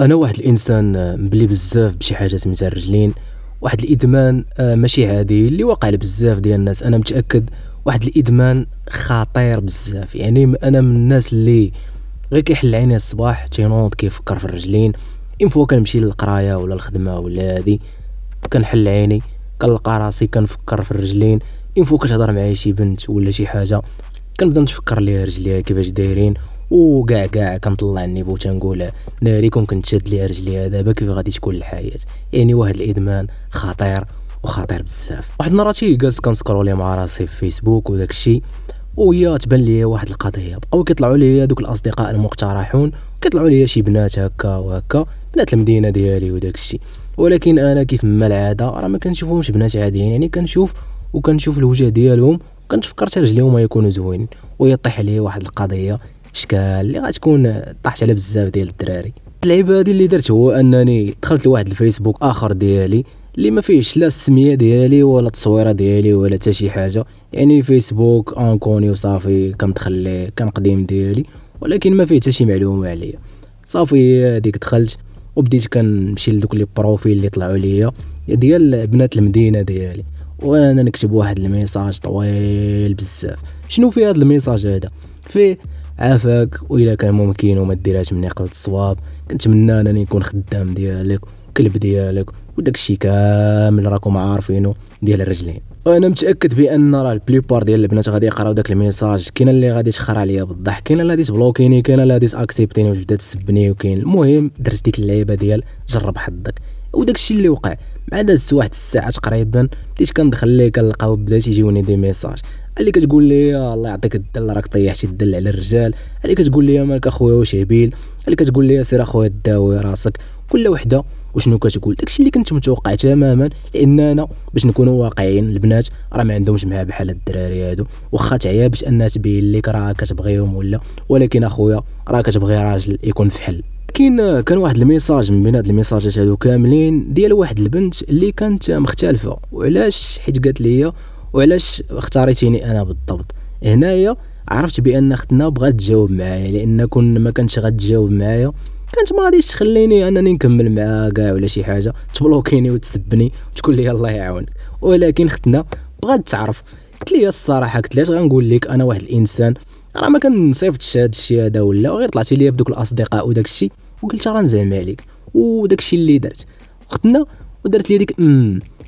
انا واحد الانسان مبلي بزاف بشي حاجات متاع الرجلين. واحد الادمان ماشي عادي اللي واقع لبزاف ديال الناس، انا متاكد. واحد الادمان خطير بزاف، يعني انا من الناس اللي غير كيحل عينيه الصباح تينوض كيفكر في الرجلين. اين فوا كنمشي للقرايه ولا الخدمه ولا هادي كنحل عيني كنلقى راسي كنفكر في الرجلين. اين فوا كتهضر معايا شي بنت ولا شي حاجه كنبدا نتفكر ليها رجليها كيفاش دايرين، وكاع كنطلع النيفو تنقول ناري كون كنت شاد ليها رجليها دابا كيف غادي تكون الحياه. يعني واحد الادمان خطير وخطير بزاف. واحد النهار جالس كنسكرولي مع راسي في فيسبوك وداك الشيء، وهي تبان لي واحد القضيه، بقاو كيطلعوا لي دوك الاصدقاء المقترحون، كيطلعوا لي شي بنات هكا وهكا، بنات المدينه ديالي وداك الشيء. ولكن انا كيف ما العاده راه ما كنشوفهمش بنات عاديين، يعني كنشوف الوجه ديالهم، كنتفكر حتى رجليهم يكونوا زوينين، ويطيح لي واحد القضيه شكال اللي غتكون طاحت على بزاف ديال الدراري. اللعيبه هادي اللي درت هو انني دخلت لواحد الفيسبوك اخر ديالي اللي ما فيهش لا السميه ديالي ولا التصويره ديالي ولا حتى شي حاجه، يعني فيسبوك انكوني وصافي. كندخل ليه كان قديم ديالي ولكن ما فيه حتى شي معلومه عليا. صافي هذيك دخلت وبديت كنمشي لدوك لي بروفيل اللي طلعوا ليا ديال بنات المدينه ديالي، وانا نكتب واحد الميساج طويل بزاف. شنو في هذا الميساج هذا؟ فيه عافاك، واذا كان ممكن وما ديرهاش مني قلت الصواب، كنتمنى انني نكون خدام ديالك وكلب ديالك وداك الشيء كامل راكم عارفينه ديال الرجلين. وانا متاكد بان راه البليبار ديال البنات غادي يقراو داك الميساج، كاين اللي غادي تخرع عليا بالضحك، كاين اللي غادي تبلوكيني، كاين اللي غادي تاكسبتيني وتبدا تسبني، وكاين المهم درت ديك اللعيبه ديال جرب حظك. وداك الشيء اللي وقع مع دازت واحد الساعه تقريبا، بديت كندخل ليه كنلقاو بدا تيجيوني دي ميساج اللي كتقول لي الله يعطيك الدل راك طيحتي الدل على الرجال، اللي كتقول لي مالك اخويا واش هبيل، اللي كتقول لي سير اخويا داوي راسك. كل وحده وشنو كتقول، داكشي اللي كنت متوقع تماما، لان انا باش نكونوا واقعيين البنات راه ما عندهمش معاه بحال الدراري هادو، واخا تعيا باش انها تبين لك راه كتبغيهم ولا، ولكن اخويا راه كتبغي راجل يكون فحل. كان واحد الميساج من بين هاد الميساجات هادو كاملين ديال واحد البنت اللي كانت مختلفه. وعلاش؟ حيت قالت لي وعلاش اختاريتيني انا بالضبط. هنايا عرفت بان اختنا بغات تجاوب معايا، لان كون ما كانتش غتجاوب معايا كانت ما غاديش تخليني انني نكمل معاها كاع ولا شي حاجه، تبلوكيني وتسبني وتقول لي الله يعاونك. ولكن اختنا بغات تعرف. قلت لي الصراحه، قلت ليش غنقول لك انا واحد الانسان راه ما كنصيفطش هذا الشيء هذا ولا، غير طلعتي لي بدوك الاصدقاء وداك الشيء وقلت راه نزعم عليك وداك الشيء اللي درت اختنا. ودرت لي ديك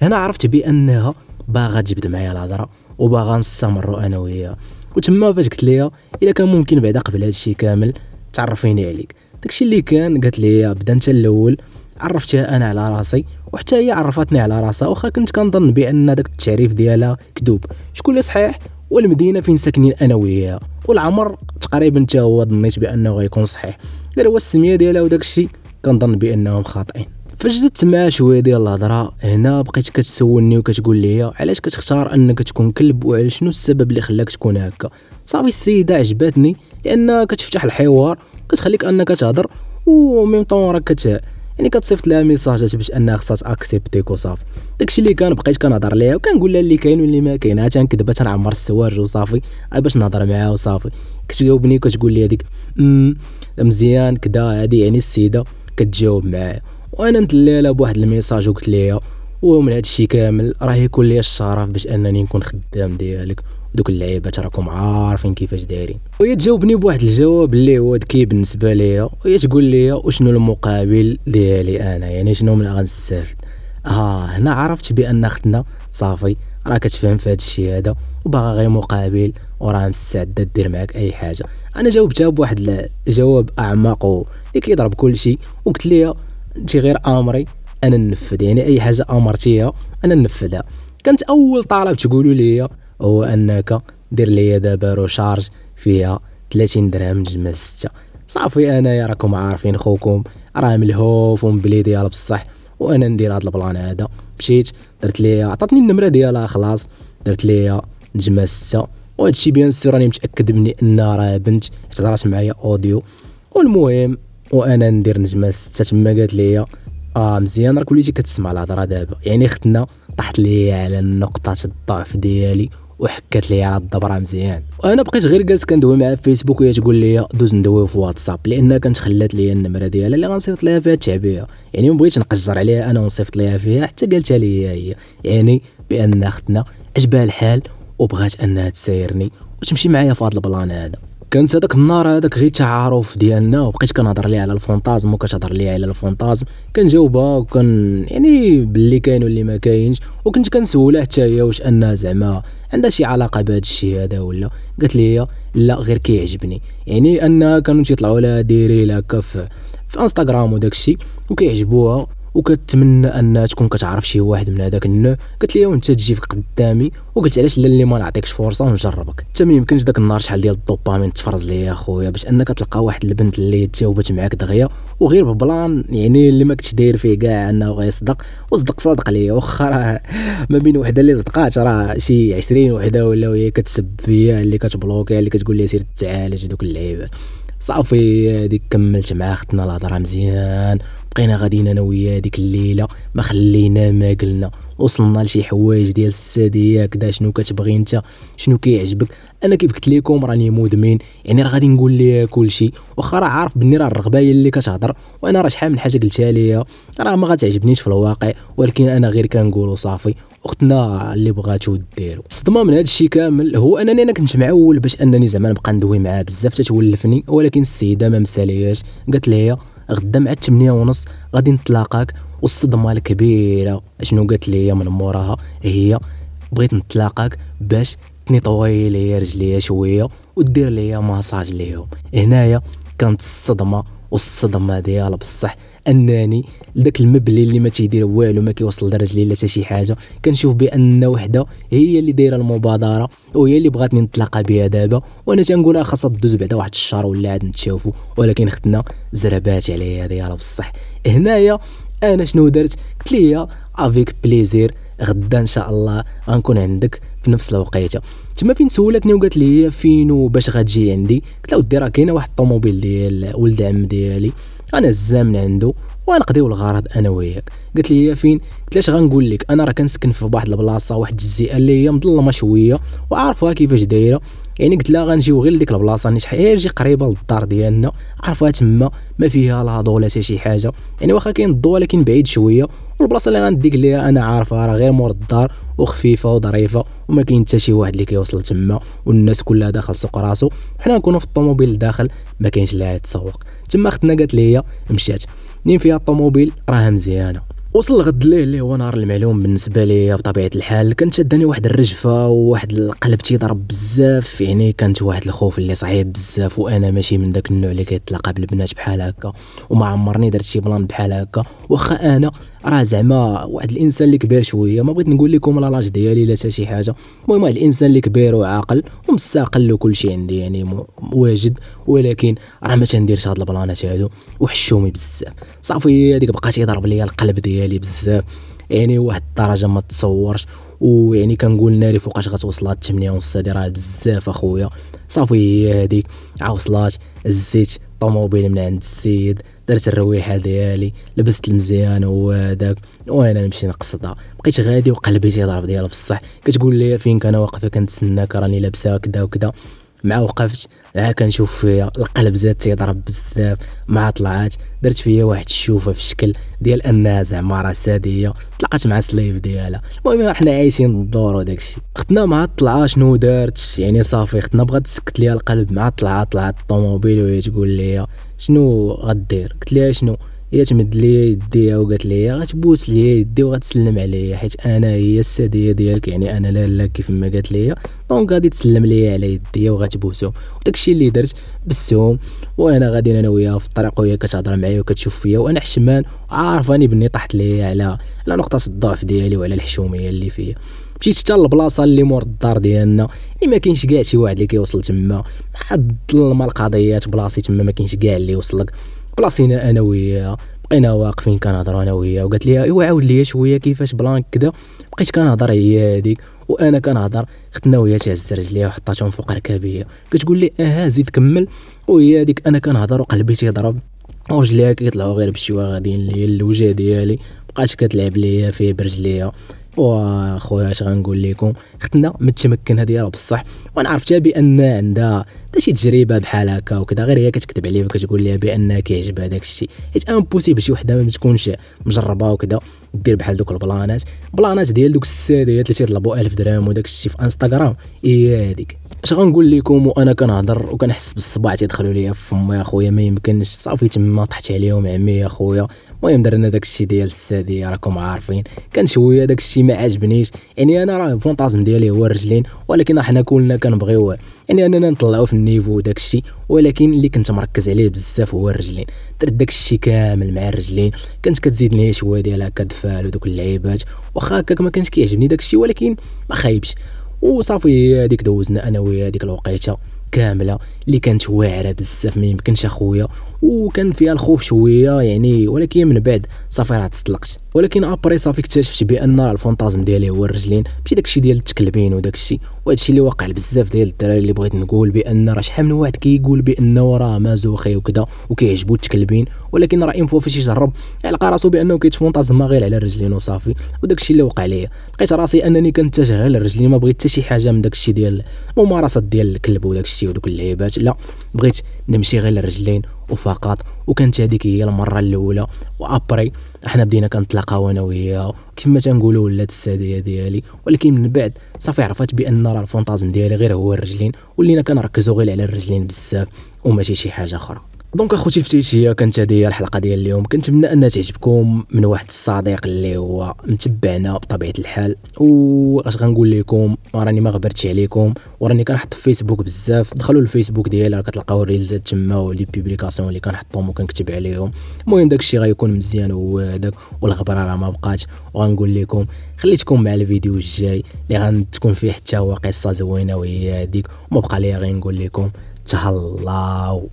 هنا عرفت بانها باغا تجبد معايا الهضره وباغا نستمروا انا وياها. وتما فاش قلت ليها الا كان ممكن بعدا قبل هذا الشيء كامل تعرفيني عليك، داكشي اللي كان قالت لي بدا انت الاول. عرفتها انا على راسي وحتى هي عرفتني على راسها، واخا كنت كنظن بان داك التعريف ديالها كذوب. شكون اللي صحيح؟ والمدينه فين ساكنين انا وياها، والعمر تقريبا حتى هو ظنيت بانه غيكون صحيح، غير هو السميه ديالها وداك الشيء كنظن بانهم خاطئين. فاش زدت معاه شويه ديال الهضره هنا بقيت كتسولني وكتقول لي علاش كتختار انك تكون كلب، وعلى شنو السبب اللي خلاك تكون هكا. صافي السيده عجبتني لان كتفتح الحوار، كتخليك انك تهضر، وميم طون راك يعني كتصيفط لها ميساجات باش انها خصها تاكسبتيك وصافي. داكشي اللي كان بقيت كنهضر ليها وكنقول لها اللي كاين واللي ما كاين، عاد تنكذب تنعمر السواج وصافي باش نهضر معاها وصافي. كتجاوبني وكتقول لي هذيك مزيان كدا، هذه يعني السيده كتجاوب معايا. وانا نتلي لها بواحد الميساج وقلت ليها ومن هذا الشيء كامل راه يكون لي الشرف باش انني نكون خدام ديالك، دوك اللعيبات راكم عارفين كيفاش دايرين. وهي تجاوبني بواحد الجواب اللي هو ذكي بالنسبه ليا، وهي تقول لي وشنو المقابل ديالي انا، يعني شنو من غنستافد. هنا عرفت بان اختنا صافي راه كتفهم في هذا الشيء هذا وباغا غير مقابل، وراه مستعده دير معاك اي حاجه. انا جاوبتها بواحد الجواب اعمق اللي كيضرب كل شيء، وقلت ليها انت غير امري انا ننفذ، يعني اي حاجه امرتيها انا ننفذها. كانت اول طلب تقولوا لي هو انك دير لي دابا روشارج فيها 30 درهم نجمع 6. صافي انا يا راكم عارفين خوكم راه ملهوف ومبلي ديال بصح، وانا ندير هذا البلان هذا. مشيت درت لي عطاتني النمره ديالها خلاص، درت لي نجمع 6. وهذا الشيء بيان سور راني متاكد مني ان راه بنت هضرات معايا اوديو. والمهم وانا ندير نجمع 6 تما قالت لي مزيان راك وليتي كتسمع الهضره دابا. يعني اختنا طاحت لي على نقطه الضعف ديالي وحكات لي على الضبره مزيان. وانا بقيت غير جالس كندوي معها في فيسبوك وهي تقول لي دوز ندويو في واتساب، لان كانت خلات لي النمره ديالها اللي غنصيفط ليها فيها التعبئه. يعني ما بغيتش نقجر عليها انا ونصيفط ليها فيها، حتى قالتها لي هي يعني بان اختنا عجبها الحال وبغات انها تسايرني وتمشي معايا في هذا البلان هذا. كانت هذاك النهار هذاك غير تعارف ديالنا، وبقيت كنهضر ليها على الفونتازم وكتهضر ليها على الفونتازم، كنجاوبها وكان يعني باللي كاين واللي ما كاينش، وكنت كنسولها حتى هي واش انها زعما عندها شي علاقه بهذا الشيء هذا ولا. قالت لي لا غير كيعجبني، يعني انها كانوا تيطلعوا لها ديري هكا في انستغرام وداك الشيء وكيعجبوها وكتمنى انها تكون كتعرف شي واحد من هذاك النوع. قالت لي وانت تجي في قدامي، وقلت علاش لا اللي ما نعطيكش فرصه ونجربك. حتى ما يمكنش داك النهار شحال ديال الدوبامين تفرز ليا اخويا باش انك تلقى واحد البنت اللي تجاوبت معاك دغيا وغير ببلان يعني اللي ما كنتش داير فيه كاع انه غيصدق، وصدق صادق ليا. واخا راه ما بين وحده اللي صدقات راه شي 20 وحده ولا وهي كتسب فيا، اللي كتبلوكي، اللي كتقول لي سير تعالج دوك اللعيبات. صافي هذيك كملت مع اختنا الهضره مزيان، بقينا غاديين انا وياه ديك الليله ما خلينا ما قلنا، وصلنا لشي حوايج ديال الساديه كدا شنو كتبغي انت شنو كيعجبك. انا كيف قلت لكم راني مدمن، يعني راه غادي نقول ليها كلشي، واخا راه عارف بني راه الرغبه هي اللي كتهضر، وانا راه شحال من حاجه قلتها ليها راه ما غتعجبنيش في الواقع، ولكن انا غير كنقول صافي اختنا اللي بغاتو ديرو. الصدمه من هذا الشيء كامل هو انني انا كنت معول باش انني زعما نبقى ندوي معاها بزاف تتولفني، ولكن السيده ما مسالياش. قالت لي غدا مع 8:30 غادي نتلاقاك. والصدمه الكبيره شنو قالت لي من موراها هي بغيت نتلاقاك باش تنيطوي لي رجليا شويه ودير لي ماساج ليهم. هنايا كانت الصدمه، والصدمه ديالها بصح انني داك المبلي اللي ما تيدير والو ما كيوصل لرجلي لا حتى شي حاجه، كنشوف بان وحده هي اللي دايره المبادره وهي اللي بغاتني نتلاقى بها دابا، وانا تنقولها خاصها دوز بعدا واحد الشهر ولا عاد نتشافوا، ولكن اختنا زربات عليا ديالها بصح. هنايا انا شنو درت؟ قلت ليها افيك بليزير غدا ان شاء الله غنكون عندك في نفس الوقيته. تما فين سولتني وقالت لي هي باش غتجي عندي؟ قلت لها ودي راه كاينه واحد الطوموبيل ديال ولد عم ديالي انا هزها من عنده ونقضيو الغرض انا وياك. قالت لي هي فين؟ قلت لاش غنقول لك انا راه كنسكن في واحد البلاصه واحد الجزيئه اللي هي مظلمه شويه وعارفها كيفاش دايره، يعني قلت لها غنجيو غير لديك البلاصه ني شحال جي قريبه للدار ديالنا، عارفها تما ما فيها لا ضو لا حتى شي حاجه، يعني واخا كاين الضو ولكن بعيد شويه، والبلاصه اللي غنديك ليها انا عارفها راه غير مور الدار وخفيفه وظريفه وما كاين حتى شي واحد اللي كيوصل تما، والناس كلها داخل سوق راسو، حنا نكونوا في الطوموبيل داخل ما كاينش لا يتسوق. تما اختنا قالت لي مشات منين فيها الطوموبيل راها مزيانه. وصل الغد ليه اللي هو نهار المعلوم بالنسبه لي بطبيعه الحال، كانت شداني واحد الرجفه وواحد القلب تيضرب بزاف، يعني كانت واحد الخوف اللي صعيب بزاف، وانا ماشي من داك النوع اللي كيتلاقى بالبنات بحال هكا وما عمرني درت شي بلان بحال هكا. واخا انا راه زعما واحد الانسان اللي كبير شويه، ما بغيت نقول لكم لا لاج ديالي لا حتى شي حاجه، المهم واحد الانسان اللي كبير وعاقل ومستقل وكل شيء عندي يعني واجد، ولكن راه ما تنديرش هاد البلانات هادو وحشومي بزاف. صافي هذيك بقات يضرب ليا القلب ديالي بزاف، يعني واحد الدرجه ما تصورش، ويعني كنقول ناري فوقاش غتوصل هاد 8:30 هادي راه بزاف اخويا. صافي هي هذيك عاوصلات زيت طوموبيل من عند السيد، درت الرويحه ديالي لبست المزيان وهذاك وانا نمشي نقصدها. بقيت غادي وقلبي تيضرب ديالها بصح، كتقول لي فين كان واقفه كنتسناك راني لابسه كدا وكدا، مع وقفت مع كنشوف فيها القلب زاد تيضرب بزاف، مع طلعات درت فيا واحد الشوفه في الشكل ديال انها زعما راه ساديه، طلقت مع السليف ديالها. المهم حنا عايشين الدور وداك الشيء. اختنا مع الطلعه شنو دارت؟ يعني صافي اختنا بغات تسكت ليا القلب مع الطلعه، طلعت الطوموبيل وهي تقول لي شنو غدير؟ قلت لها شنو؟ هي تمد لي يديها وقالت لي غتبوس لي يدي وغتسلم عليا حيت انا هي الساديه ديالك، يعني انا لا كيف ما قالت لي دونك غادي تسلم لي على يديا وغتبوسو. وداكشي اللي درت بسهم، وانا غادي انا وياها في الطريق وهي كتهضر معايا وكتشوف فيا وانا حشمان عارفاني بني طحت ليا على نقطه الضعف ديالي وعلى الحشوميه اللي فيا. مشيت حتى للبلاصه اللي مور الدار ديالنا اللي ما كاينش كاع شي واحد اللي كيوصل تما، مع الظلمه القضيات بلاصي تما ما كاينش كاع اللي يوصلك. بلاصينا انا وياها بقينا واقفين كنهضروا انا وياها، وقالت لي ايوا عاود لي شويه كيفاش بلان كذا. بقيت كنهضر هي هذيك وانا كنهضر، اختنا وهي تهز رجليها وحطاتهم فوق ركابيه كتقول لي زيد كمل. وهي هذيك انا كنهضر وقلبي تيضرب ورجليها كيطلعوا غير بشويه غاديين ليا الوجه ديالي، بقات كتلعب ليا فيه برجليها واخويا اش غنقول لكم، اختنا متمكنه ديالها بصح، وانا عرفتها بان عندها حتى شي تجربه بحال هكا وكذا، غير هي كتكذب عليا وكتقول لها بانها كيعجبها داك الشيء، حيت امبوسيبل شي وحده ما تكونش مجربه وكذا دير بحال دوك البلانات ديال دوك الساديات اللي تيطلبوا 1000 درهم وداك الشيء في انستغرام. هي هذيك اش غنقول لكم، وانا كنهضر وكنحس بالصباع تيدخلوا ليا في فمي يا خويا، ما يمكنش صافي تما طحت عليهم عمي يا خويا. المهم درنا داك الشيء ديال الساديه راكم عارفين، كان شويه داك الشيء ما عجبنيش، يعني انا راه الفونطازم ديالي هو الرجلين، ولكن راه حنا كلنا كنبغيو يعني اننا نطلعوا في النيفو داك الشيء، ولكن اللي كنت مركز عليه بزاف هو الرجلين. درت داك الشيء كامل مع الرجلين، كانت كتزيدني شويه ديال هكا دفال ودوك اللعيبات، واخا هكاك ما كانش كيعجبني داك الشيء ولكن ما خايبش. وصافي هذيك دوزنا انا ويا هذيك الوقيته كامله اللي كانت واعره بزاف ما يمكنش اخويا، وكان فيها الخوف شويه يعني، ولكن من بعد صافي راه تصدلقت. ولكن ابري صافي اكتشفت بان الفونتازم ديالي هو الرجلين، ماشي داكشي ديال التكلبين وداكشي. وهذا الشيء اللي واقع بزاف ديال الدراري اللي بغيت نقول بان راه شحال من واحد كيقول بانه راه مازوخي وكذا وكيعجبو التكلبين، ولكن راه انفو فاش يجرب يلقى راسو بانه كيتفونتازم غير على الرجلين وصافي. وداكشي اللي وقع ليا، لقيت راسي انني كنتجه غير للرجلين، ما بغيت حتى شي حاجه من داكشي ديال الممارسات ديال الكلب وداكشي ودوك اللعيبات، لا بغيت نمشي غير للرجلين وفقط. وكانت هذيك هي المره الاولى، وابري احنا بدينا كنتلاقاو انا وياه كيف ما تنقولوا ولات الساديه ديالي، ولكن من بعد صافي عرفت بان راه الفونتازم ديالي غير هو الرجلين، ولينا كنركزوا غير على الرجلين بزاف وماشي شي حاجه اخرى. دونك اخوتي الفتيشيه، كانت هذه الحلقه ديال اليوم، كنتمنى انها تعجبكم من واحد الصديق اللي هو متبعنا بطبيعه الحال. واش غنقول لكم، راني ما غبرتش عليكم، وراني كنحط في فيسبوك بزاف، دخلوا للفيسبوك ديالي راه كتلقاو الريلزات تما ولي بوبليكاسيون اللي كنحطهم وكنكتب عليهم. المهم داكشي غيكون مزيان هو هذاك، والغبره راه ما بقاتش. وغنقول لكم خليتكم مع الفيديو الجاي اللي غتكون فيه حتى هو قصه زوينه وهي هذيك، وما بقى ليا غير نقول لكم تهلاو.